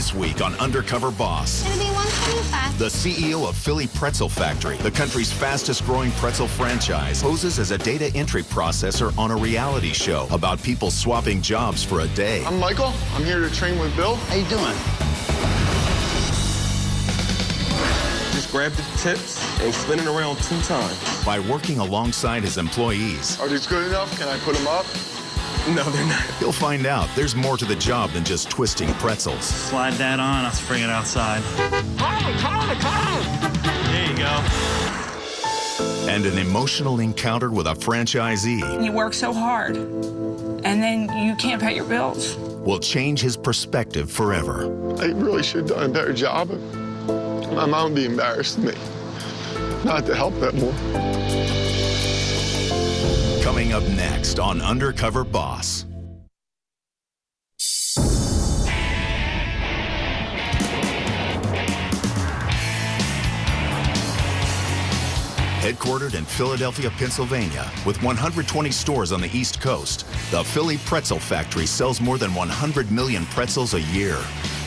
This week on Undercover Boss. It'll be $125. The CEO of Philly Pretzel Factory, the country's fastest growing pretzel franchise, poses as a data entry processor on a reality show about people swapping jobs for a day. I'm Michael. I'm here to train with Bill. How you doing? Just grab the tips and spin it around 2 times. By working alongside his employees. Are these good enough? Can I put them up? No, they're not. He'll find out there's more to the job than just twisting pretzels. Slide that on, let's bring it outside. There you go. And an emotional encounter with a franchisee. You work so hard, and then you can't pay your bills. Will change his perspective forever. I really should have done a better job. My mom would be embarrassed of me not to help that more. Coming up next on Undercover Boss. Headquartered in Philadelphia, Pennsylvania, with 120 stores on the East Coast, the Philly Pretzel Factory sells more than 100 million pretzels a year,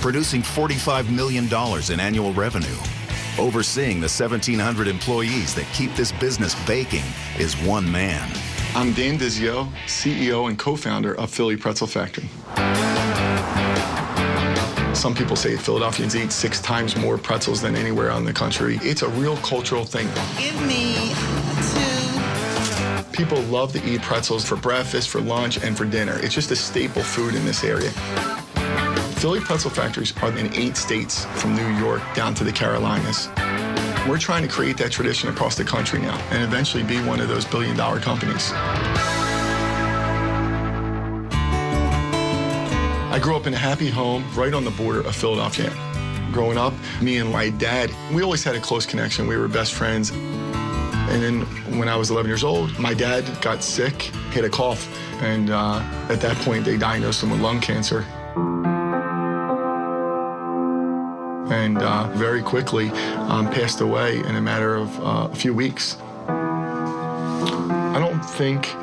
producing $45 million in annual revenue. Overseeing the 1,700 employees that keep this business baking is one man. I'm Dan Dizio, CEO and co-founder of Philly Pretzel Factory. Some people say Philadelphians eat 6 times more pretzels than anywhere in the country. It's a real cultural thing. Give me 2. People love to eat pretzels for breakfast, for lunch, and for dinner. It's just a staple food in this area. Philly Pretzel Factories are in 8 states, from New York down to the Carolinas. We're trying to create that tradition across the country now and eventually be one of those billion-dollar companies. I grew up in a happy home right on the border of Philadelphia. Growing up, me and my dad, we always had a close connection. We were best friends. And then when I was 11 years old, my dad got sick, had a cough, and at that point they diagnosed him with lung cancer. And very quickly passed away in a matter of a few weeks. I don't think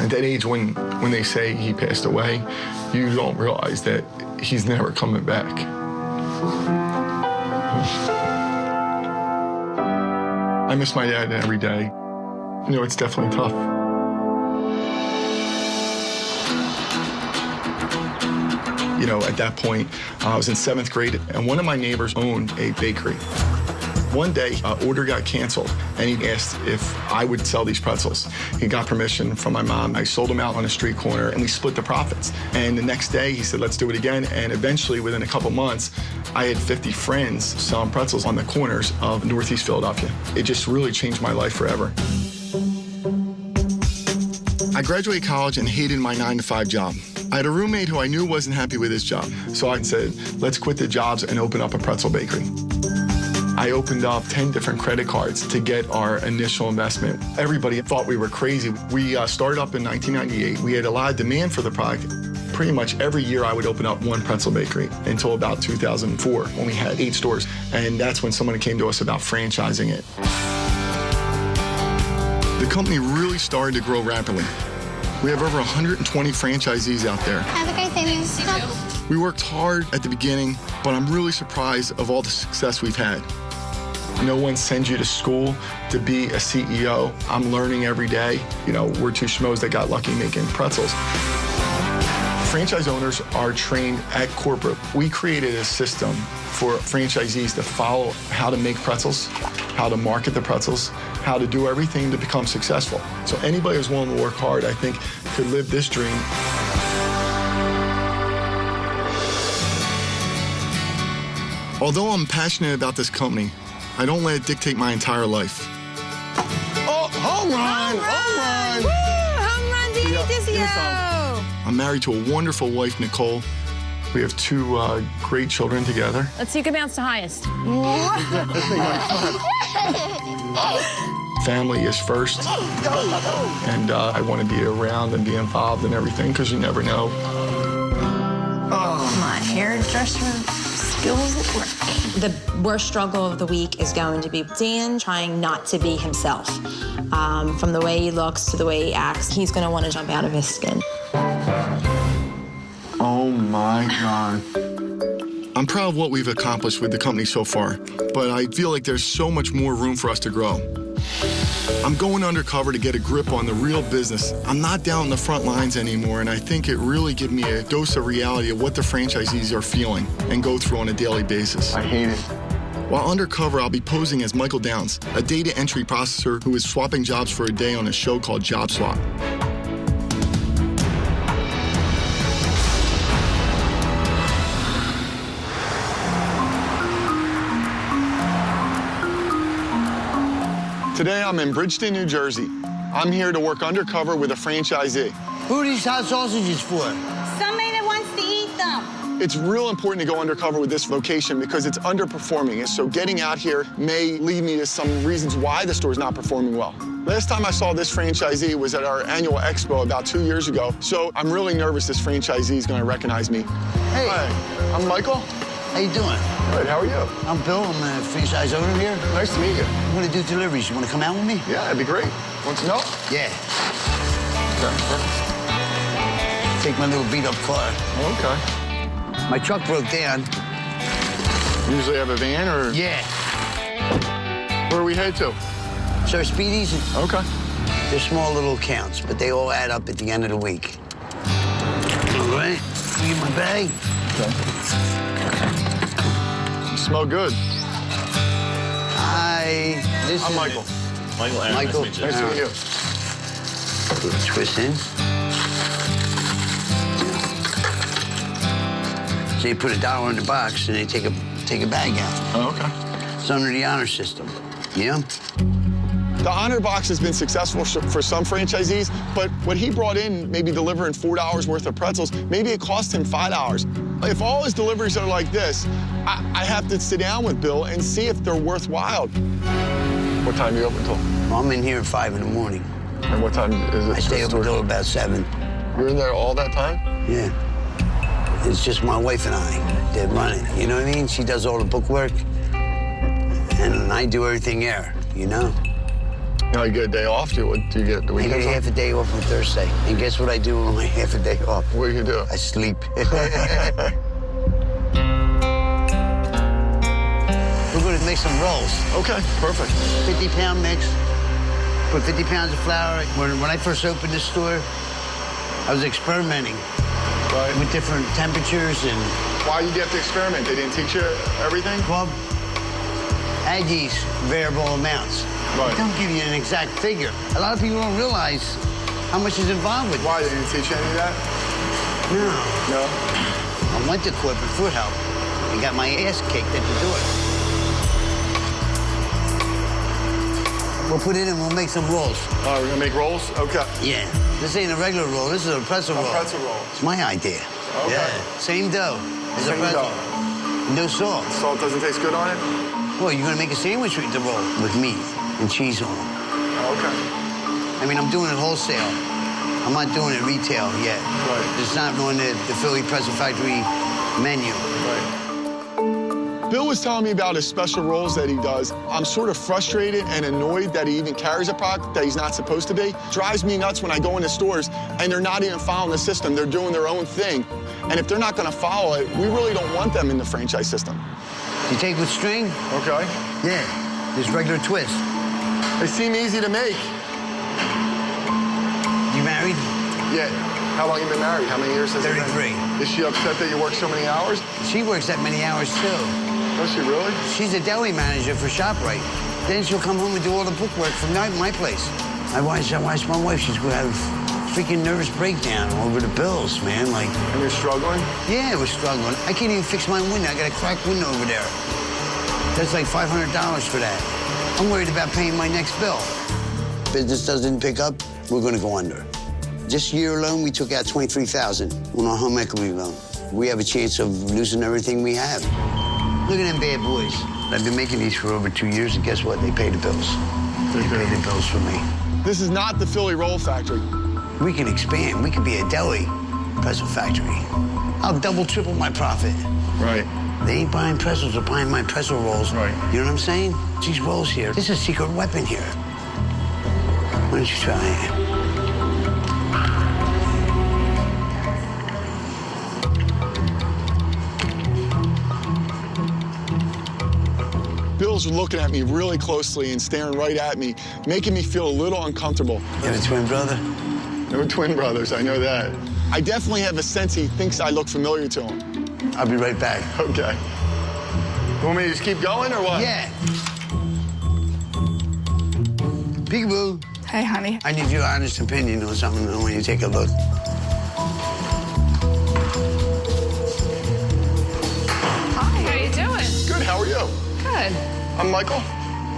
at that age when they say he passed away, you don't realize that he's never coming back. I miss my dad every day. You know, it's definitely tough. You know, at that point, I was in 7th grade, and one of my neighbors owned a bakery. One day, order got canceled, and he asked if I would sell these pretzels. He got permission from my mom. I sold them out on a street corner, and we split the profits. And the next day, he said, let's do it again. And eventually, within a couple months, I had 50 friends selling pretzels on the corners of Northeast Philadelphia. It just really changed my life forever. I graduated college and hated my 9-to-5 job. I had a roommate who I knew wasn't happy with his job. So I said, let's quit the jobs and open up a pretzel bakery. I opened up 10 different credit cards to get our initial investment. Everybody thought we were crazy. We started up in 1998. We had a lot of demand for the product. Pretty much every year I would open up one pretzel bakery until about 2004 when we had 8 stores. And that's when someone came to us about franchising it. The company really started to grow rapidly. We have over 120 franchisees out there. Have a great day, man. We worked hard at the beginning, but I'm really surprised of all the success we've had. No one sends you to school to be a CEO. I'm learning every day. You know, we're 2 schmoes that got lucky making pretzels. Franchise owners are trained at corporate. We created a system for franchisees to follow how to make pretzels, how to market the pretzels, how to do everything to become successful. So anybody who's willing to work hard, I think, could live this dream. Although I'm passionate about this company, I don't let it dictate my entire life. Oh, home run! Home run! Woo! Home run, Danny Dizio! I'm married to a wonderful wife, Nicole. We have 2 great children together. Let's see who can bounce the highest. Family is first. And I want to be around and be involved in everything because you never know. My hairdresser skills at work. The worst struggle of the week is going to be Dan trying not to be himself. From the way he looks to the way he acts, he's going to want to jump out of his skin. Oh, my God. I'm proud of what we've accomplished with the company so far, but I feel like there's so much more room for us to grow. I'm going undercover to get a grip on the real business. I'm not down in the front lines anymore, and I think it really gave me a dose of reality of what the franchisees are feeling and go through on a daily basis. I hate it. While undercover, I'll be posing as Michael Downs, a data entry processor who is swapping jobs for a day on a show called Job Swap. Today, I'm in Bridgeton, New Jersey. I'm here to work undercover with a franchisee. Who are these hot sausages for? Somebody that wants to eat them. It's real important to go undercover with this location because it's underperforming. And so getting out here may lead me to some reasons why the store's not performing well. Last time I saw this franchisee was at our annual expo about 2 years ago. So I'm really nervous this franchisee is going to recognize me. Hey. Hi, I'm Michael. How you doing? Good, how are you? I'm Bill. I'm the franchise owner here. Nice to meet you. I'm gonna do deliveries. You wanna come out with me? Yeah, that'd be great. Want some help? Yeah. Okay, perfect. Take my little beat-up car. Okay. My truck broke down. Usually have a van or? Yeah. Where are we headed to? So Speedies, Okay. they're small little accounts, but they all add up at the end of the week. All right. Give me my bag. Okay. You smell good. Hi. This I'm is Michael. Michael, Aaron, Michael. nice to meet Nice to meet you. Little twist in. So you put $1 in the box and they take a bag out. Oh, okay. It's under the honor system. Yeah? The Honor Box has been successful for some franchisees, but what he brought in, maybe delivering $4 worth of pretzels, maybe it cost him $5. If all his deliveries are like this, I have to sit down with Bill and see if they're worthwhile. What time are you open till? Well, I'm in here at 5 in the morning. And what time is it? I stay up until about 7. You're in there all that time? Yeah. It's just my wife and I that run it, you know what I mean? She does all the bookwork, and I do everything there, you know? You know, you get a day off? Do you get the I weekends get off? half a day off on Thursday. And guess what I do on my half a day off? What do you do? I sleep. We're gonna make some rolls. Okay, perfect. 50-pound mix. Put 50 pounds of flour. When I first opened this store, I was experimenting with different temperatures and... Why did you have to experiment? They didn't teach you everything? Well, Aggie's variable amounts. Right. Don't give you an exact figure. A lot of people don't realize how much is involved with it. Why, they didn't teach you any of that? No. No? I went to corporate food help and got my ass kicked at the door. We'll put it in, we'll make some rolls. Oh, we're gonna make rolls? Okay. Yeah. This ain't a regular roll, this is a pretzel roll. A pretzel roll. It's my idea. Okay. Yeah. Same dough as a Same pretzel. dough. No salt. Salt doesn't taste good on it? Well, you're gonna make a sandwich with the roll with meat and cheese on it. Okay. I mean, I'm doing it wholesale. I'm not doing it retail yet. Right. It's not on the Philly Pretzel Factory menu. Right. Bill was telling me about his special rolls that he does. I'm sort of frustrated and annoyed that he even carries a product that he's not supposed to be. Drives me nuts when I go into stores and they're not even following the system. They're doing their own thing. And if they're not gonna follow it, we really don't want them in the franchise system. You take with string? Okay. Yeah. There's regular twist. They seem easy to make. You married? Yeah. How long you been married? How many years has it been? 33. Is she upset that you work so many hours? She works that many hours too. Does she really? She's a deli manager for ShopRite. Then she'll come home and do all the bookwork from my place. I watch my wife, she's gonna have a freaking nervous breakdown over the bills, man. Like. And you're struggling? Yeah, we're struggling. I can't even fix my window. I got a cracked window over there. That's like $500 for that. I'm worried about paying my next bill. Business doesn't pick up, we're gonna go under. This year alone, we took out $23,000 on our home equity loan. We have a chance of losing everything we have. Look at them bad boys. I've been making these for over 2 years, and guess what? They pay the bills. They pay the bills for me. This is not the Philly Roll Factory. We can expand. We could be a deli pretzel factory. I'll double, triple my profit. Right. They ain't buying pretzels, they're buying my pretzel rolls. Right. You know what I'm saying? These rolls here, this is a secret weapon here. Why don't you try it? Bill's looking at me really closely and staring right at me, making me feel a little uncomfortable. You have a twin brother? No twin brothers, I know that. I definitely have a sense he thinks I look familiar to him. I'll be right back. Okay. You want me to just keep going or what? Yeah. Peekaboo. Hey, honey. I need your honest opinion on something when you take a look. Hi, how you doing? Good, how are you? Good. I'm Michael.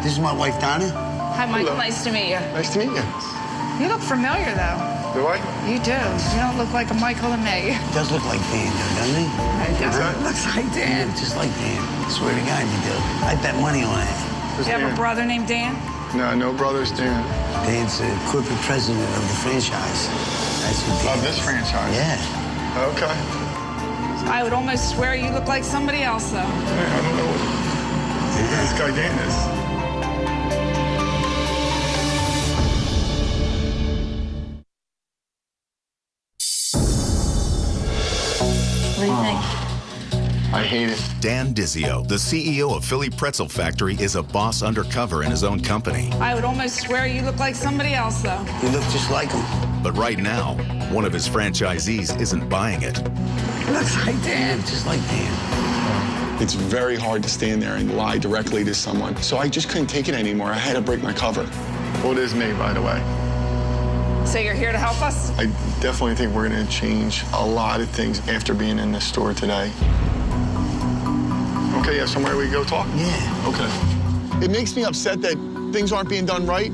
This is my wife, Donna. Hi, Michael. Hello. Nice to meet you. Nice to meet you. You look familiar, though. Do I? You do. You don't look like a Michael to me. Does look like Dan, though, doesn't he? It looks like Dan. Yeah, just like Dan. Swear to God, you do. I bet money on it. Do you have a brother named Dan? No, no brothers, Dan. Dan's the corporate president of the franchise. That's who Dan Of this is. franchise? Yeah. Okay. I would almost swear you look like somebody else, though. Hey, I don't know what this guy Dan is. What do you think? I hate it. Dan Dizio, the CEO of Philly Pretzel Factory, is a boss undercover in his own company. I would almost swear you look like somebody else, though. You look just like him. But right now, one of his franchisees isn't buying it. Looks like You Dan. look just like Dan. It's very hard to stand there and lie directly to someone. So I just couldn't take it anymore. I had to break my cover. Well, it is me, by the way. So you're here to help us? I definitely think we're going to change a lot of things after being in this store today. Okay, yeah, somewhere we go talk? Yeah. Okay. It makes me upset that things aren't being done right.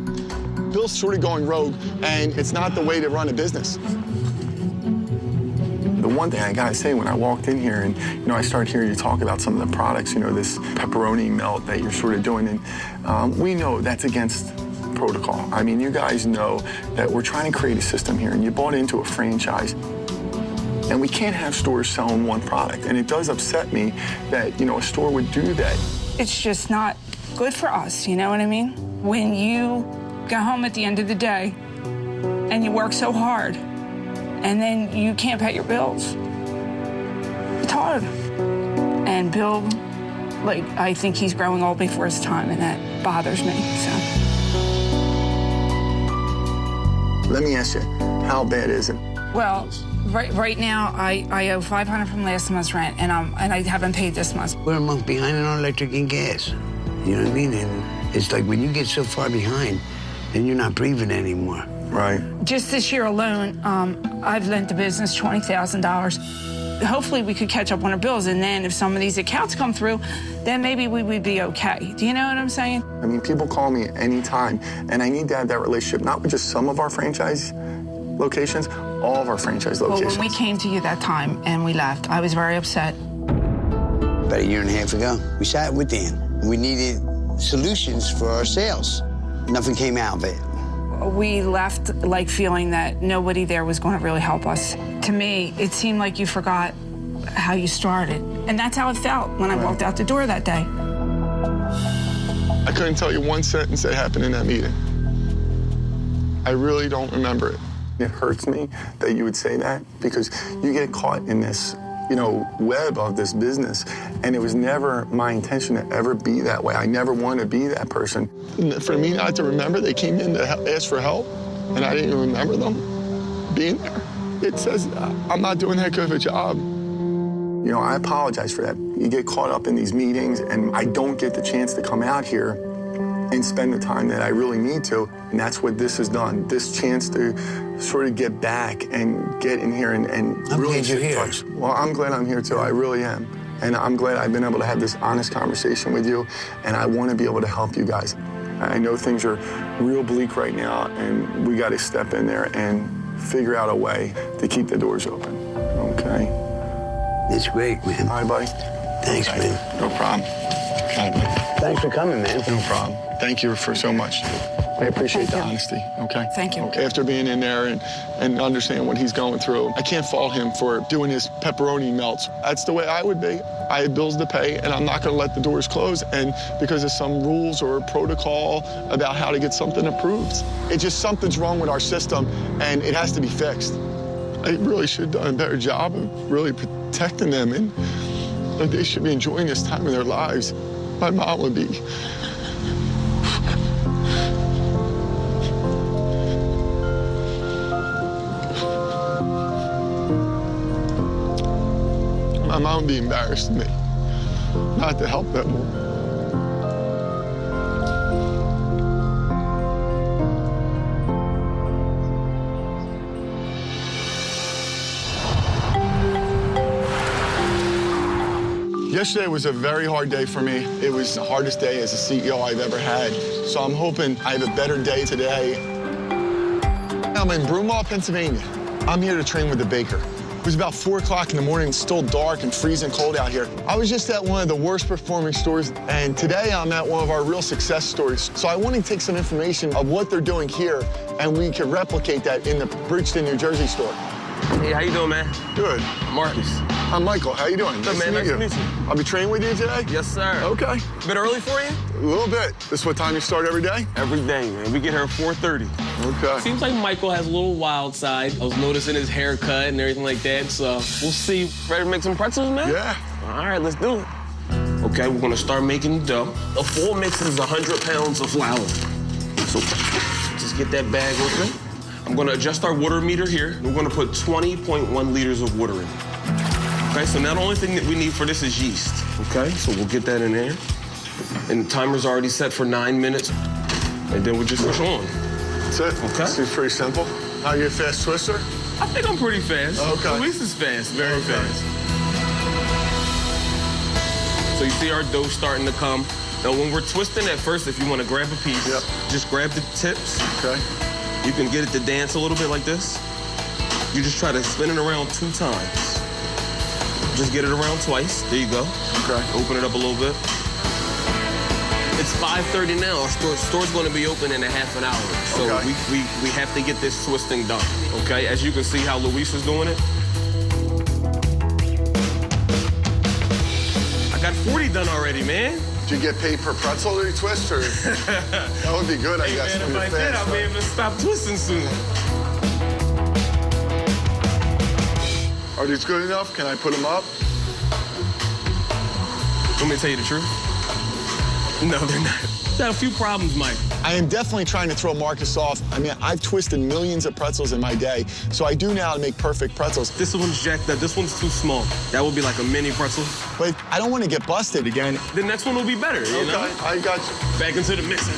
Bill's sort of going rogue, and it's not the way to run a business. The one thing I gotta say, when I walked in here and, I started hearing you talk about some of the products, this pepperoni melt that you're sort of doing, and we know that's against protocol. I mean, you guys know that we're trying to create a system here, and you bought into a franchise. And we can't have stores selling one product. And it does upset me that, a store would do that. It's just not good for us, you know what I mean? When you go home at the end of the day and you work so hard and then you can't pay your bills, it's hard. And Bill, I think he's growing old before his time, and that bothers me, so. Let me ask you, how bad is it? Well, right now, I owe $500 from last month's rent, and I haven't paid this month. We're a month behind on electric and gas. You know what I mean? And it's like when you get so far behind, then you're not breathing anymore. Right. Just this year alone, I've lent the business $20,000. Hopefully we could catch up on our bills, and then if some of these accounts come through, then maybe we would be okay. Do you know what I'm saying? I mean, people call me anytime, and I need to have that relationship, not with just some of our franchise locations, all of our franchise locations. Well, when we came to you that time and we left, I was very upset. About a year and a half ago, we sat with Dan. We needed solutions for our sales. Nothing came out of it. We left feeling that nobody there was going to really help us. To me, it seemed like you forgot how you started. And that's how it felt when I walked out the door that day. I couldn't tell you one sentence that happened in that meeting. I really don't remember it. It hurts me that you would say that, because you get caught in this, web of this business, and it was never my intention to ever be that way. I never wanted to be that person. For me not to remember they came in to ask for help, and I didn't even remember them being there, it says I'm not doing that good of a job. I apologize for that. You get caught up in these meetings, and I don't get the chance to come out here and spend the time that I really need to, and that's what this has done. This chance to sort of get back and get in here and I'm really glad you're here. touch. Well, I'm glad I'm here too, I really am. And I'm glad I've been able to have this honest conversation with you, and I want to be able to help you guys. I know things are real bleak right now, and we got to step in there and figure out a way to keep the doors open, okay? It's great, man. All right, buddy? Thanks, man. No problem. All right, buddy. Thanks for coming, man. No problem. Thank you for so much. I appreciate the honesty, okay? Thank you. Okay, after being in there and understanding what he's going through, I can't fault him for doing his pepperoni melts. That's the way I would be. I had bills to pay, and I'm not gonna let the doors close, and because of some rules or protocol about how to get something approved. It's just something's wrong with our system, and it has to be fixed. I really should have done a better job of really protecting them, and they should be enjoying this time of their lives. my mom would be. My mom would be embarrassed of me not to help them more. Yesterday was a very hard day for me. It was the hardest day as a CEO I've ever had. So I'm hoping I have a better day today. I'm in Broomall, Pennsylvania. I'm here to train with the baker. It was about 4 o'clock in the morning. It's still dark and freezing cold out here. I was just at one of the worst performing stores, and today I'm at one of our real success stories. So I want to take some information of what they're doing here, and we can replicate that in the Bridgeton, New Jersey store. Hey, how you doing, man? Good. Marcus. I'm Michael. How you doing? Good, man. Nice to meet you. I'll be training with you today? Yes, sir. Okay. Bit early for you? A little bit. This is what time you start every day? Every day, man. We get here at 4:30. Okay. Seems like Michael has a little wild side. I was noticing his haircut and everything like that, so we'll see. Ready to make some pretzels, man? Yeah. All right, let's do it. Okay, we're gonna start making the dough. A full mix is 100 pounds of flour. So just get that bag open. I'm gonna adjust our water meter here. We're gonna put 20.1 liters of water in. Okay, so now the only thing that we need for this is yeast. Okay, so we'll get that in there. And the timer's already set for 9 minutes. And then we'll just push on. That's it? Okay. Seems pretty simple. How you a fast twister? I think I'm pretty fast. Okay. Luis is fast, very fast. So you see our dough starting to come. Now when we're twisting at first, if you want to grab a piece, just grab the tips. Okay. You can get it to dance a little bit like this. You just try to spin it around 2 times. Just get it around twice. There you go. Okay. Open it up a little bit. It's 5:30 now. Our store's going to be open in a half an hour. So Okay. we have to get this twisting done. Okay, as you can see how Luis is doing it. I got 40 done already, man. Do you get paid per pretzel that you twist, or? That would be good, I guess. Man, if when I you're did, fast, I'll be able to stop twisting soon. Are these good enough? Can I put them up? Want me to tell you the truth? No, they're not. Got a few problems, Mike. I am definitely trying to throw Marcus off. I mean, I've twisted millions of pretzels in my day, so I do know how to make perfect pretzels. This one's jacked up. This one's too small. That would be like a mini pretzel. But I don't want to get busted again. The next one will be better, you know? I got you. Back into the mixer.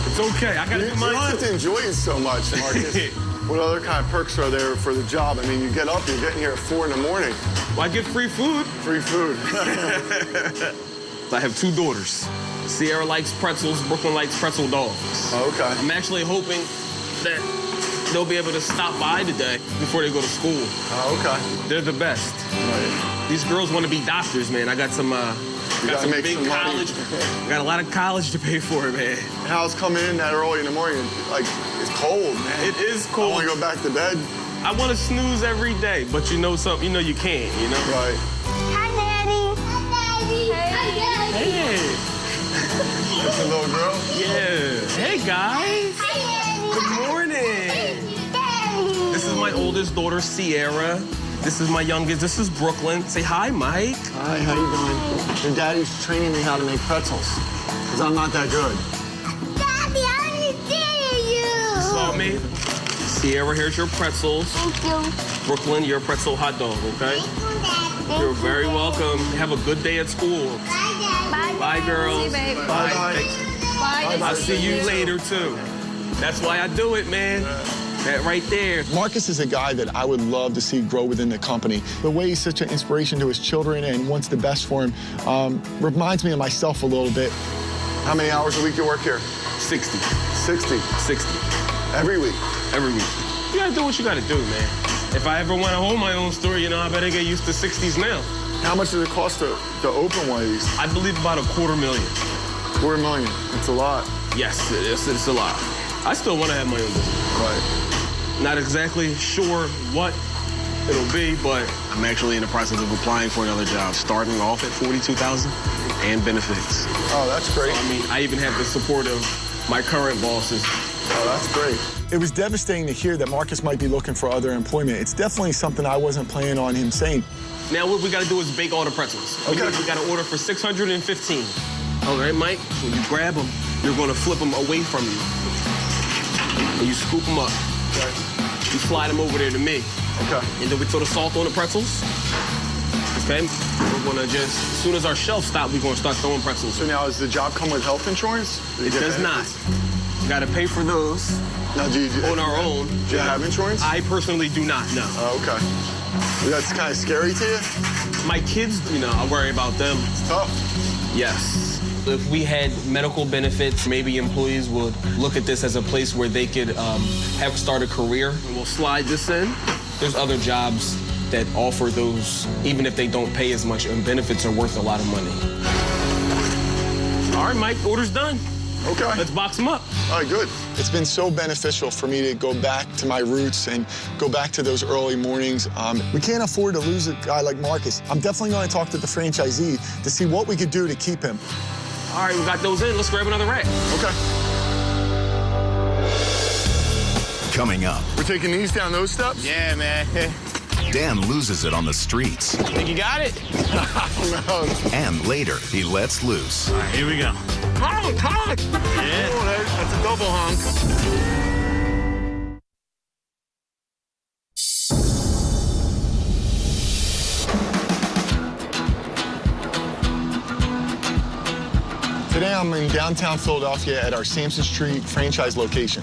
It's okay. I got to do You don't mine have to enjoy it so much, Marcus. What other kind of perks are there for the job? I mean, you get up, you're getting here at 4 in the morning. Well, I get free food. Free food. I have 2 daughters. Sierra likes pretzels, Brooklyn likes pretzel dogs. Okay. I'm actually hoping that they'll be able to stop by today before they go to school. Okay. They're the best. Right. These girls want to be doctors, man. I got some, got some make big some money. college. Got a lot of college to pay for, man. How's coming in that early in the morning? Like, it's cold, man. It is cold. I want to go back to bed. I want to snooze every day, but you know something, you know you can't, you know? Right. Hi, Daddy. Hi, Daddy. Hi, Daddy. Hey. That's a little girl? Yeah. Hey, guys. Hi, Daddy. Good morning. Daddy. This is my oldest daughter, Sierra. This is my youngest. This is Brooklyn. Say hi, Mike. Hi, how you doing? Your daddy's training me how to make pretzels, because I'm not that good. Daddy, I understand you. Saw me? Sierra, here's your pretzels. Thank you. Brooklyn, your pretzel hot dog, okay? You're very welcome. Have a good day at school. Bye, Daddy. Bye, girls. See you, babe. Bye. Bye. Thanks. Bye. I'll see you later, too. That's why I do it, man. That right there. Marcus is a guy that I would love to see grow within the company. The way he's such an inspiration to his children and wants the best for him reminds me of myself a little bit. How many hours a week you work here? 60. 60. 60. Every week? Every week. You gotta do what you gotta do, man. If I ever want to hold my own store, you know, I better get used to 60s now. How much does it cost to open one of these? I believe about $250,000. $250,000. That's a lot. Yes, it's a lot. I still want to have my own business. Right. Not exactly sure what it'll be, but I'm actually in the process of applying for another job, starting off at $42,000 and benefits. Oh, that's great. I mean, I even have the support of my current bosses Oh, that's great. It was devastating to hear that Marcus might be looking for other employment. It's definitely something I wasn't planning on him saying. Now what we gotta do is bake all the pretzels. Okay. We gotta order for 615. All right, Mike, when you grab them, you're gonna flip them away from you. And you scoop them up. Okay. You slide them over there to me. Okay. And then we throw the salt on the pretzels. Okay? We're gonna just, as soon as our shelves stop, we're gonna start throwing pretzels. So now, does the job come with health insurance? It does not. You gotta pay for those Now, on our own. Do you have insurance? I personally do not, no. Oh, okay. That's kind of scary to you? My kids, you know, I worry about them. It's tough. Yes. If we had medical benefits, maybe employees would look at this as a place where they could start a career. We'll slide this in. There's other jobs that offer those, even if they don't pay as much, and benefits are worth a lot of money. All right, Mike, order's done. Okay. Let's box them up. All right, good. It's been so beneficial for me to go back to my roots and go back to those early mornings. We can't afford to lose a guy like Marcus. I'm definitely going to talk to the franchisee to see what we could do to keep him. All right, we got those in. Let's grab another rack. Okay. Coming up, We're taking these down those steps? Yeah, man. Dan loses it on the streets. Think you got it? No. And later, he lets loose. All right, here we go. Honk, honk! Yeah. Oh, that's a double honk. Today I'm in downtown Philadelphia at our Sampson Street franchise location.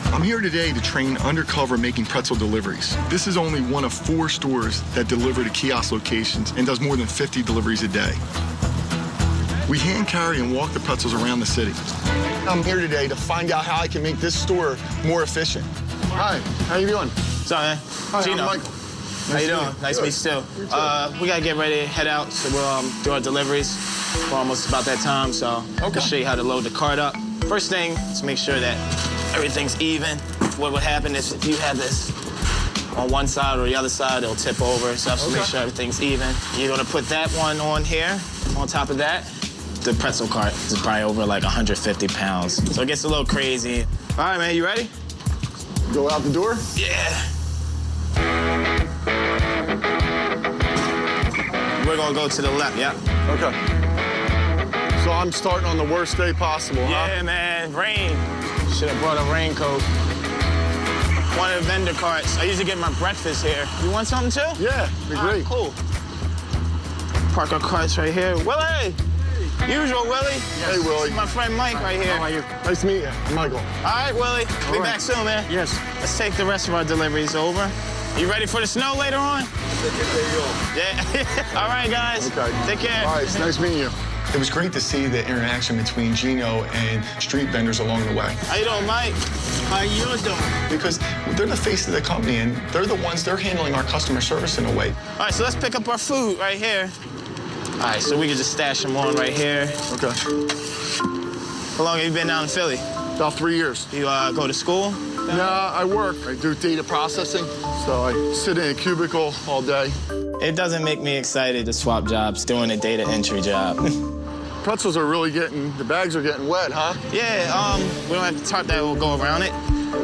I'm here today to train Undercover making pretzel deliveries. This is only one of 4 stores that deliver to kiosk locations and does more than 50 deliveries a day. We hand carry and walk the pretzels around the city. I'm here today to find out how I can make this store more efficient. Hi, how you doing? What's up, man? Hi, Gino. I'm Michael. How you doing? Nice to meet you too. We gotta get ready to head out, so we'll do our deliveries. We're almost about that time, so I'll show you how to load the cart up. First thing is make sure that everything's even. What would happen is if you have this on one side or the other side, it'll tip over. So make sure everything's even. You're gonna put that one on here. On top of that, the pretzel cart is probably over like 150 pounds. So it gets a little crazy. All right, man, you ready? Go out the door? Yeah. We're gonna go to the left, yeah? Okay. So I'm starting on the worst day possible, Yeah, man, rain. Should have brought a raincoat. One of the vendor carts. I usually get my breakfast here. You want something too? Yeah, be All right, great. cool. Park our carts right here. Willie! Usual, Willie. Hey, Willie. My friend Mike right here. How are you? Nice to meet you. I'm Michael. All right, Willie. Be back soon, man. Yes. Let's take the rest of our deliveries over. You ready for the snow later on? Yeah. All right, guys. Okay. Take care. All right, it's nice meeting you. It was great to see the interaction between Gino and street vendors along the way. How you doing, Mike? How you doing? Because they're the face of the company, and they're the ones, they're handling our customer service in a way. All right, so let's pick up our food right here. All right, so we can just stash them on right here. Okay. How long have you been down in Philly? About 3 years. You go to school? Nah, I work. I do data processing, so I sit in a cubicle all day. It doesn't make me excited to swap jobs doing a data entry job. Pretzels are really the bags are getting wet, huh? Yeah, we don't have the tarp that will go around it,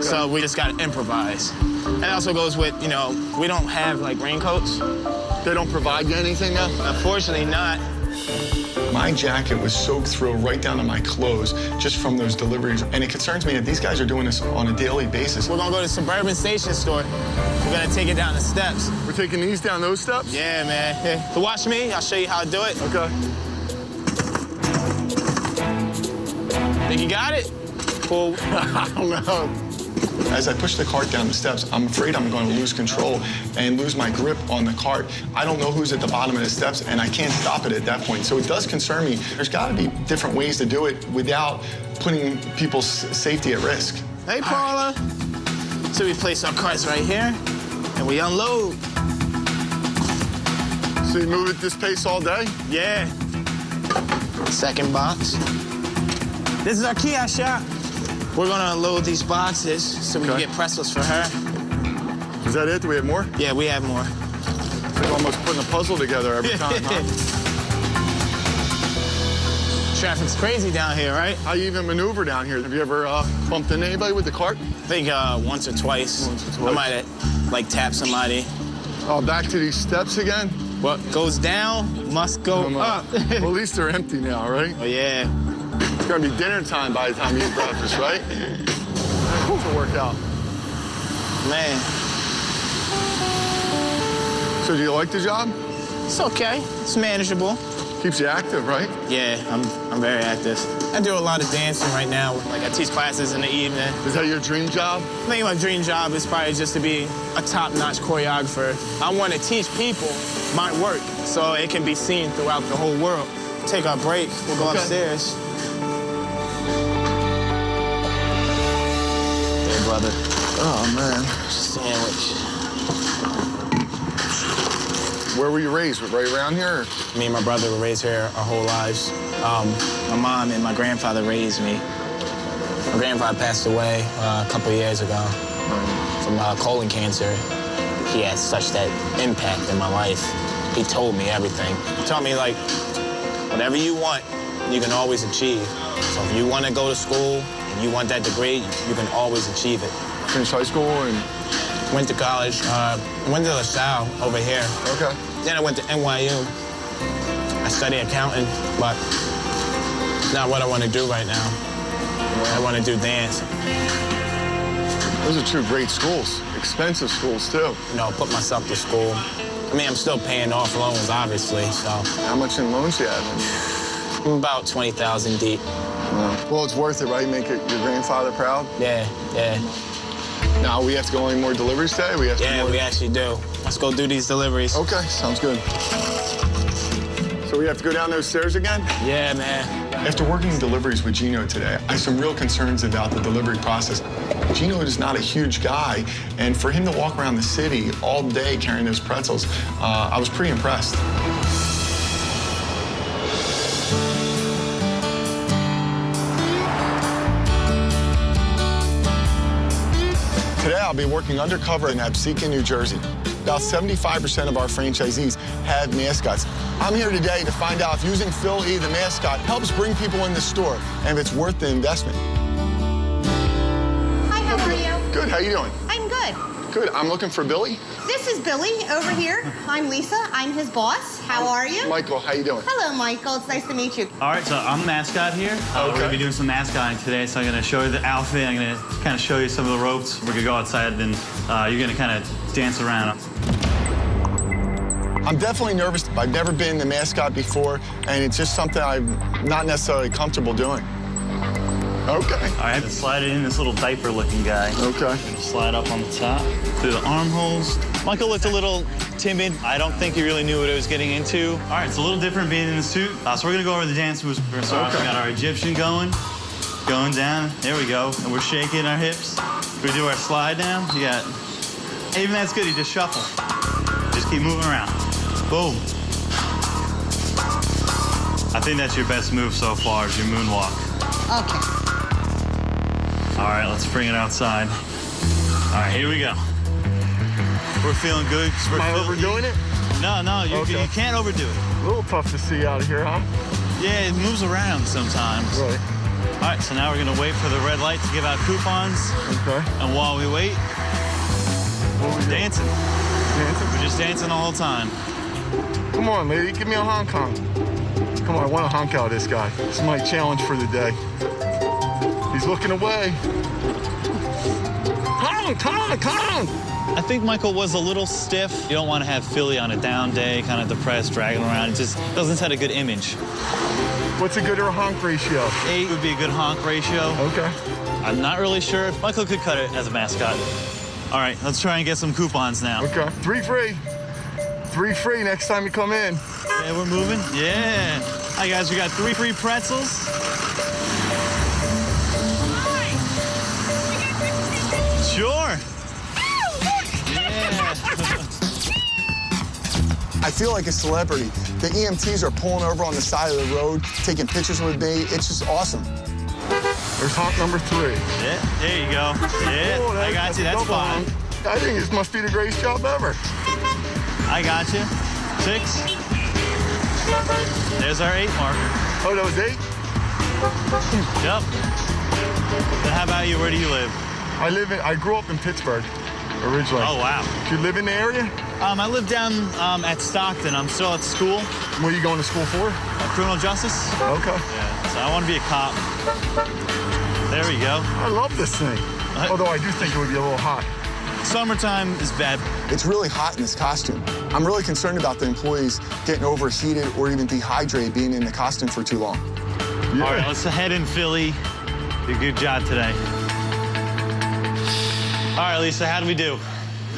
so we just gotta improvise. And it also goes with, you know, we don't have like raincoats. They don't provide you anything now? Unfortunately not. My jacket was soaked through right down to my clothes just from those deliveries. And it concerns me that these guys are doing this on a daily basis. We're gonna go to the Suburban Station Store. We're gonna take it down the steps. We're taking these down those steps? Yeah, man. Here, so watch me, I'll show you how to do it. Okay. Think you got it? Cool. I don't know. As I push the cart down the steps, I'm afraid I'm going to lose control and lose my grip on the cart. I don't know who's at the bottom of the steps, and I can't stop it at that point. So it does concern me. There's got to be different ways to do it without putting people's safety at risk. Hey, Paula. So we place our carts right here, and we unload. So you move at this pace all day? Yeah. Second box. This is our kiosk shop. We're gonna unload these boxes so we can get pretzels for her. Is that it? Do we have more? Yeah, we have more. It's like almost putting a puzzle together every time, huh? Traffic's crazy down here, right? How you even maneuver down here? Have you ever bumped into anybody with the cart? I think once or twice. I might have, like, tapped somebody. Oh, back to these steps again? What goes down must go up. Well, at least they're empty now, right? Oh, yeah. It's gonna be dinner time by the time you eat breakfast, right? How's it work out? Man. So do you like the job? It's okay. It's manageable. Keeps you active, right? Yeah, I'm very active. I do a lot of dancing right now. Like, I teach classes in the evening. Is that your dream job? I think my dream job is probably just to be a top-notch choreographer. I want to teach people my work so it can be seen throughout the whole world. Take our break. We'll go upstairs. Hey, brother. Oh, man. Sandwich. Where were you raised? Right around here? Me and my brother were raised here our whole lives. My mom and my grandfather raised me. My grandfather passed away a couple of years ago from colon cancer. He had such that impact in my life. He told me everything. He taught me, like, whatever you want, you can always achieve. So if you want to go to school and you want that degree, you can always achieve it. Finished high school and... Went to college. Went to LaSalle over here. Okay. Then I went to NYU. I studied accounting, but it's not what I want to do right now. I want to do dance. Those are two great schools. Expensive schools, too. You know, put myself to school. I mean, I'm still paying off loans, obviously, so. How much in loans do you have? I'm about 20,000 deep. Well, it's worth it, right? Make your grandfather proud? Yeah, yeah. Now, we have to go on any more deliveries today? We actually do. Let's go do these deliveries. Okay, sounds good. So we have to go down those stairs again? Yeah, man. After working deliveries with Gino today, I have some real concerns about the delivery process. Gino is not a huge guy, and for him to walk around the city all day carrying those pretzels, I was pretty impressed. Today, I'll be working undercover in Absecon, New Jersey. About 75% of our franchisees have mascots. I'm here today to find out if using Philly, the mascot, helps bring people in the store and if it's worth the investment. Hi, how are you? Good, how you doing? I'm good. Good, I'm looking for Billy. This is Billy over here. I'm Lisa, I'm his boss. How are you? Michael, how you doing? Hello, Michael, it's nice to meet you. All right, so I'm the mascot here. We're gonna be doing some mascotting today, so I'm gonna show you the outfit. I'm gonna kind of show you some of the ropes. We're gonna go outside, and you're gonna kind of dance around. I'm definitely nervous. I've never been the mascot before, and it's just something I'm not necessarily comfortable doing. Okay. I had to slide it in this little diaper-looking guy. Okay. Slide up on the top, through the armholes. Michael looked a little timid. I don't think he really knew what he was getting into. All right, it's a little different being in the suit. So we're gonna go over the dance moves. We're gonna start off. We got our Egyptian going down. There we go. And we're shaking our hips. We do our slide down. You got, even that's good. You just shuffle. Just keep moving around. Boom. I think that's your best move so far, is your moonwalk. Okay. All right, let's bring it outside. All right, here we go. We're feeling good. Am I overdoing it? No, you can't overdo it. A little tough to see out of here, huh? Yeah, it moves around sometimes. Right. All right, so now we're gonna wait for the red light to give out coupons. Okay. And while we wait, we're dancing. We're just dancing the whole time. Come on, lady, give me a honk honk. Come on, I want to honk out this guy. This is my challenge for the day. He's looking away. Honk, honk, honk! I think Michael was a little stiff. You don't want to have Philly on a down day, kind of depressed, dragging around. It just doesn't set a good image. What's a good or honk ratio? 8 would be a good honk ratio. Okay. I'm not really sure if Michael could cut it as a mascot. All right, let's try and get some coupons now. Okay. 3 free. 3 free next time you come in. Yeah, we're moving. Yeah. Hi, guys. We got 3 free pretzels. Sure. Yeah. I feel like a celebrity. The EMTs are pulling over on the side of the road, taking pictures with me. It's just awesome. There's honk number 3. Yeah, there you go. Yeah, Oh, I got you. That's fine. I think this must be the greatest job ever. I got you. 6. There's our 8 marker. Oh, that was 8? Yep. Then how about you? Where do you live? I grew up in Pittsburgh originally. Oh, wow. Do you live in the area? I live down at Stockton. I'm still at school. What are you going to school for? Criminal justice. Okay. Yeah, so I want to be a cop. There we go. I love this thing. Although I do think it would be a little hot. Summertime is bad. It's really hot in this costume. I'm really concerned about the employees getting overheated or even dehydrated being in the costume for too long. Yeah. All right, let's head in, Philly. Did a good job today. All right, Lisa, how do we do?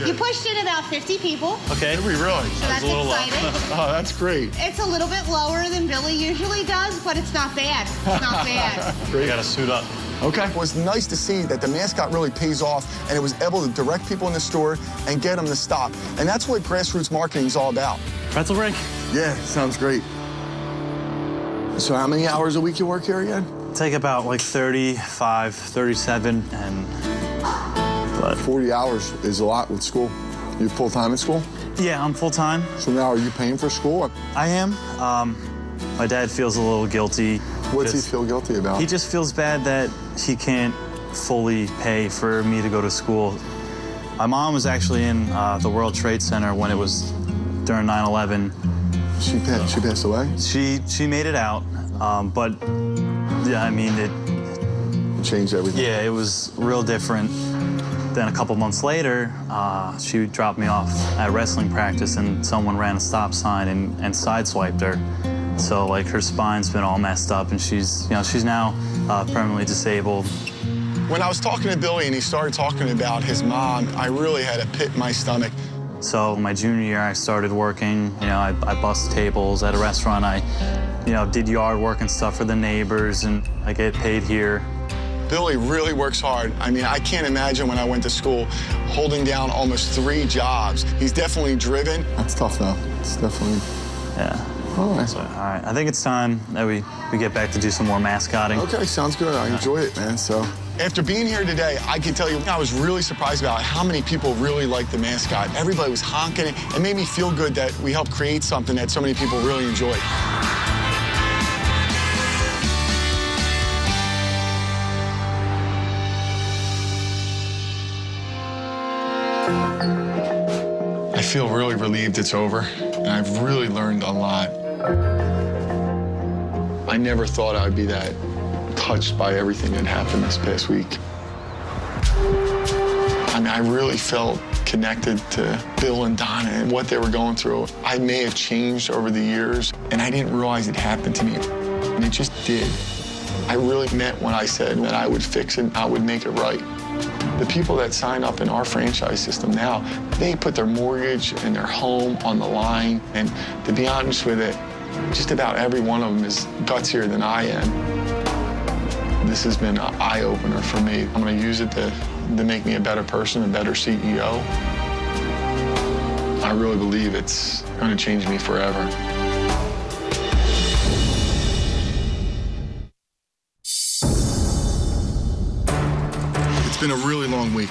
You pushed in about 50 people. Okay. Did we really? So that's exciting. Oh, that's great. It's a little bit lower than Billy usually does, but it's not bad. It's not bad. We got to suit up. Okay. It was nice to see that the mascot really pays off and it was able to direct people in the store and get them to stop. And that's what grassroots marketing is all about. Pretzel break? Yeah, sounds great. So how many hours a week you work here again? Take about like 35, 37, but 40 hours is a lot with school. You full-time at school? Yeah, I'm full-time. So now are you paying for school? I am. My dad feels a little guilty. What's he feel guilty about? He just feels bad that he can't fully pay for me to go to school. My mom was actually in the World Trade Center when it was during 9/11. She passed away? She made it out, but yeah, I mean, it changed everything. Yeah, it was real different. Then a couple months later, she dropped me off at wrestling practice and someone ran a stop sign and sideswiped her. So like her spine's been all messed up and she's now permanently disabled. When I was talking to Billy and he started talking about his mom, I really had a pit in my stomach. So my junior year, I started working. I bussed tables at a restaurant. I, did yard work and stuff for the neighbors, and I get paid here. Billy really works hard. I mean, I can't imagine when I went to school holding down almost 3 jobs. He's definitely driven. That's tough, though. It's definitely... Yeah. All right. So, all right. I think it's time that we get back to do some more mascotting. Okay, sounds good. I enjoy it, man. So after being here today, I can tell you I was really surprised about how many people really liked the mascot. Everybody was honking it. It made me feel good that we helped create something that so many people really enjoy. I feel really relieved it's over, and I've really learned a lot. I never thought I'd be that touched by everything that happened this past week. I mean, I really felt connected to Bill and Donna and what they were going through. I may have changed over the years, and I didn't realize it happened to me, and it just did. I really meant when I said that I would fix it, I would make it right. The people that sign up in our franchise system now, they put their mortgage and their home on the line. And to be honest with it, just about every one of them is gutsier than I am. This has been an eye-opener for me. I'm going to use it to make me a better person, a better CEO. I really believe it's going to change me forever. It's been a really long week,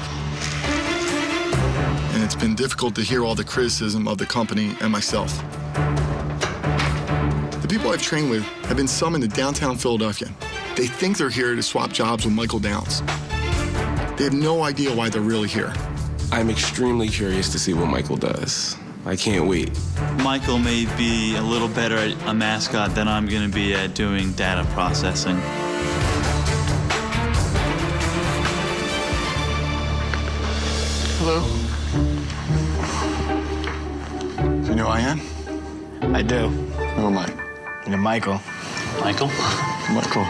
and it's been difficult to hear all the criticism of the company and myself. The people I've trained with have been summoned to downtown Philadelphia. They think they're here to swap jobs with Michael Downs. They have no idea why they're really here. I'm extremely curious to see what Michael does. I can't wait. Michael may be a little better at a mascot than I'm going to be at doing data processing. Hello. Do you know who I am? I do. Who am I? You're Michael. Michael? Michael.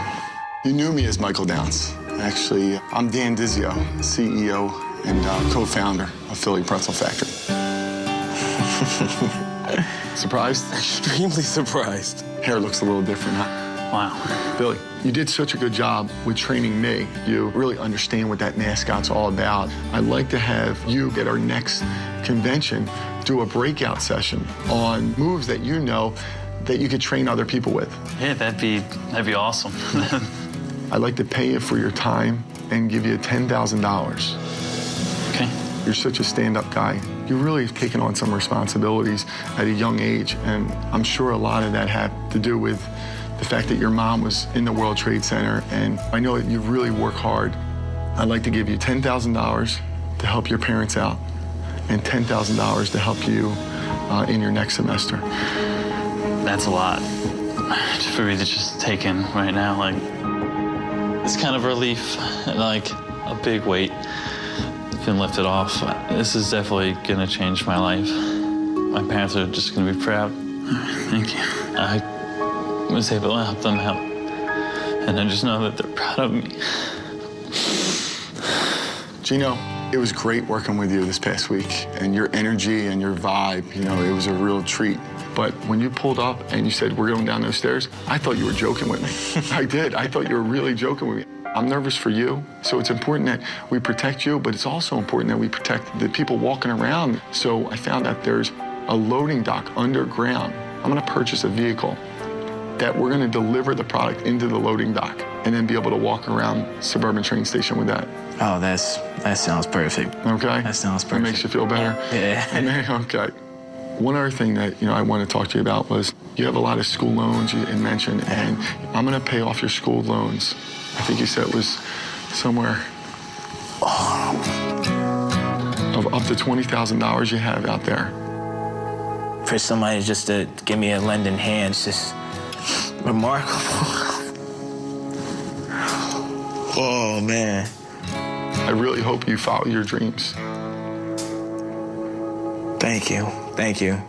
You knew me as Michael Downs. Actually, I'm Dan Dizio, CEO and co-founder of Philly Pretzel Factory. Surprised? Extremely surprised. Hair looks a little different, huh? Wow. Billy, you did such a good job with training me. You really understand what that mascot's all about. I'd like to have you at our next convention do a breakout session on moves that you know that you could train other people with. Yeah, that'd be awesome. I'd like to pay you for your time and give you $10,000. Okay. You're such a stand-up guy. You really have taken on some responsibilities at a young age, and I'm sure a lot of that had to do with the fact that your mom was in the World Trade Center, and I know that you really work hard. I'd like to give you $10,000 to help your parents out and $10,000 to help you in your next semester. That's a lot for me to just take in right now. Like, it's kind of relief, like a big weight been lifted off. This is definitely gonna change my life. My parents are just gonna be proud. Thank you. I was able to help them out, and I just know that they're proud of me. Gino, it was great working with you this past week, and your energy and your vibe, you know, it was a real treat. But when you pulled up and you said, we're going down those stairs, I thought you were joking with me. I did. I thought you were really joking with me. I'm nervous for you, so it's important that we protect you, but it's also important that we protect the people walking around. So I found out there's a loading dock underground. I'm gonna purchase a vehicle that we're gonna deliver the product into the loading dock and then be able to walk around Suburban train station with that. Oh, that sounds perfect. Okay? That sounds perfect. That makes you feel better? Yeah. Okay. One other thing that I want to talk to you about was you have a lot of school loans you mentioned, and I'm going to pay off your school loans. I think you said it was somewhere of up to $20,000 you have out there. For somebody just to give me a lending hand, it's just remarkable. Oh, man. I really hope you follow your dreams. Thank you. Thank you.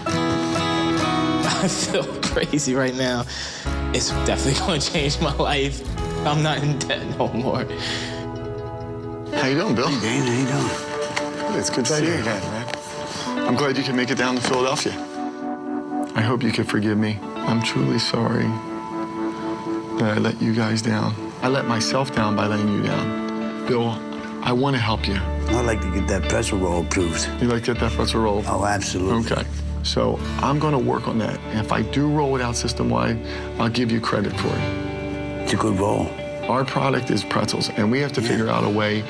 I feel crazy right now. It's definitely going to change my life. I'm not in debt no more. How you doing, Bill? Hey, Dan, how you doing? It's good to see you again, man. I'm glad you can make it down to Philadelphia. I hope you can forgive me. I'm truly sorry that I let you guys down. I let myself down by letting you down. Bill, I want to help you. I'd like to get that pretzel roll approved. You'd like to get that pretzel roll? Oh, absolutely. Okay. So I'm going to work on that. And if I do roll it out system-wide, I'll give you credit for it. It's a good roll. Our product is pretzels, and we have to figure out a way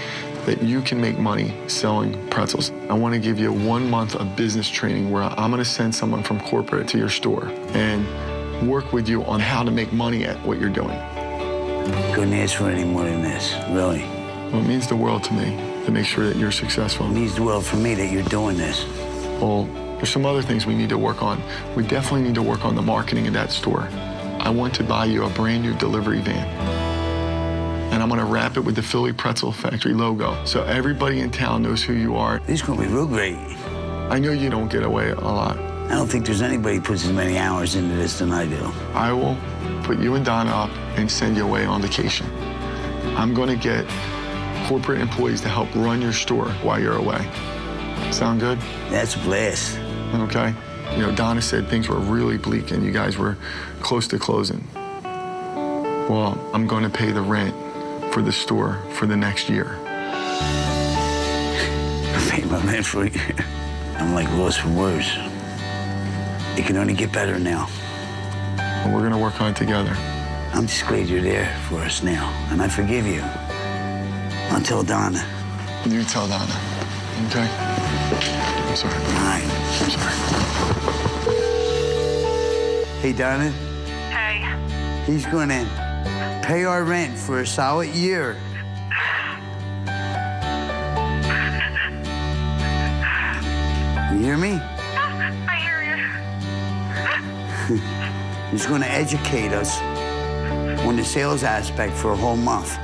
that you can make money selling pretzels. I want to give you 1 month of business training where I'm going to send someone from corporate to your store and work with you on how to make money at what you're doing. Couldn't ask for any more than this, really. Well, it means the world to me to make sure that you're successful. It means the world for me that you're doing this. Well, there's some other things we need to work on. We definitely need to work on the marketing of that store. I want to buy you a brand new delivery van. And I'm gonna wrap it with the Philly Pretzel Factory logo so everybody in town knows who you are. This is gonna be real great. I know you don't get away a lot. I don't think there's anybody who puts as many hours into this than I do. I will put you and Donna up and send you away on vacation. I'm gonna get corporate employees to help run your store while you're away. Sound good? That's a blast. Okay. You know, Donna said things were really bleak and you guys were close to closing. Well, I'm going to pay the rent for the store for the next year. I paid my rent for a year. I'm like lost for words. It can only get better now. And we're going to work on it together. I'm just glad you're there for us now, and I forgive you. I'll tell Donna. You tell Donna, okay? I'm sorry. All right. I'm sorry. Hey, Donna. Hey. He's gonna pay our rent for a solid year. You hear me? I hear you. He's gonna educate us on the sales aspect for a whole month.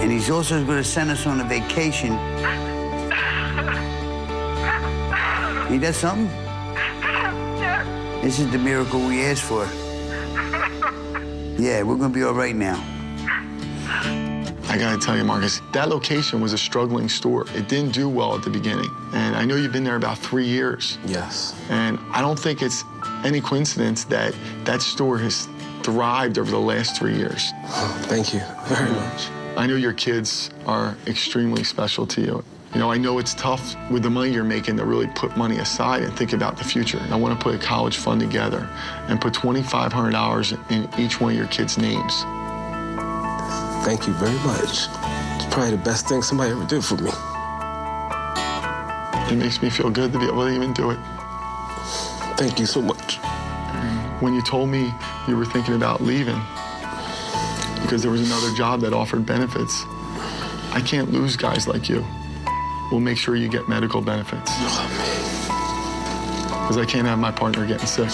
And he's also gonna send us on a vacation. Ain't that something? This is the miracle we asked for. Yeah, we're gonna be all right now. I gotta tell you, Marcus, that location was a struggling store. It didn't do well at the beginning. And I know you've been there about 3 years. Yes. And I don't think it's any coincidence that that store has thrived over the last 3 years. Oh, thank you very much. I know your kids are extremely special to you. You know, I know it's tough with the money you're making to really put money aside and think about the future. I want to put a college fund together and put $2,500 in each one of your kids' names. Thank you very much. It's probably the best thing somebody ever did for me. It makes me feel good to be able to even do it. Thank you so much. When you told me you were thinking about leaving because there was another job that offered benefits, I can't lose guys like you. We'll make sure you get medical benefits. Oh, man. Because I can't have my partner getting sick.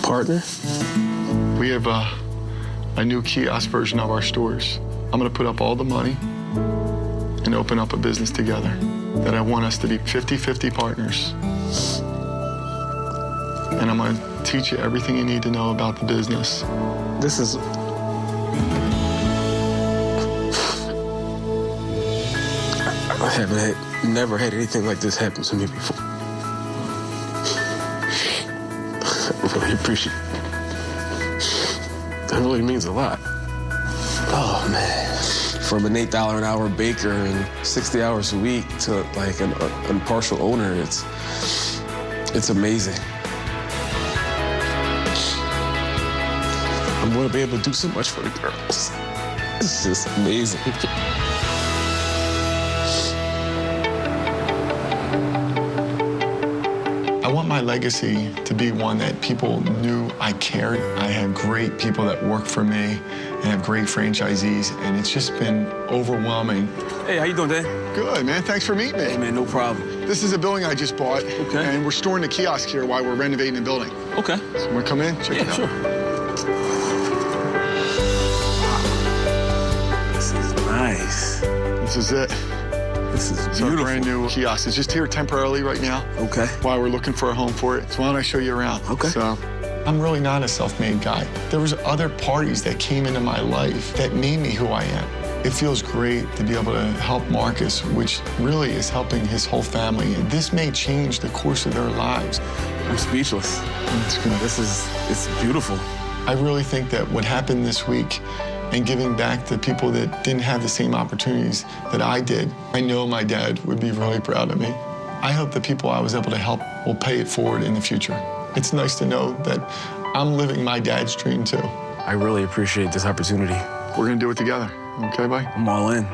Partner? We have a new kiosk version of our stores. I'm gonna put up all the money and open up a business together that I want us to be 50-50 partners. And I'm gonna teach you everything you need to know about the business. This is... I never had anything like this happen to me before. I really appreciate it. That really means a lot. Oh, man. From an $8 an hour baker and 60 hours a week to like an partial owner, it's amazing. I'm gonna be able to do so much for the girls. It's just amazing. I want my legacy to be one that people knew I cared. I had great people that work for me and have great franchisees, and it's just been overwhelming. Hey, how you doing, Dan? Good, man. Thanks for meeting me. Hey, man, no problem. This is a building I just bought, and we're storing the kiosk here while we're renovating the building. Okay. So you want to come in? Check it out. Sure. This is nice. This is it. This is It's beautiful. our brand new kiosk. It's just here temporarily right now. Okay. While we're looking for a home for it. So why don't I show you around? Okay. So I'm really not a self-made guy. There was other parties that came into my life that made me who I am. It feels great to be able to help Marcus, which really is helping his whole family. And this may change the course of their lives. I'm speechless. It's beautiful. I really think that what happened this week and giving back to people that didn't have the same opportunities that I did, I know my dad would be really proud of me. I hope the people I was able to help will pay it forward in the future. It's nice to know that I'm living my dad's dream too. I really appreciate this opportunity. We're gonna do it together, okay, bye? I'm all in.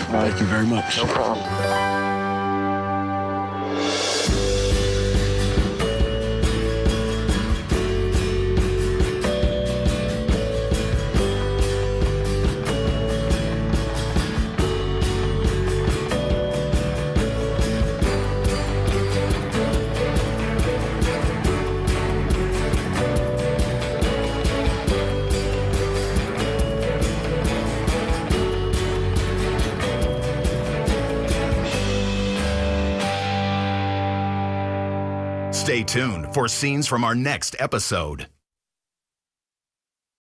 Thank you very much. No problem. Stay tuned for scenes from our next episode.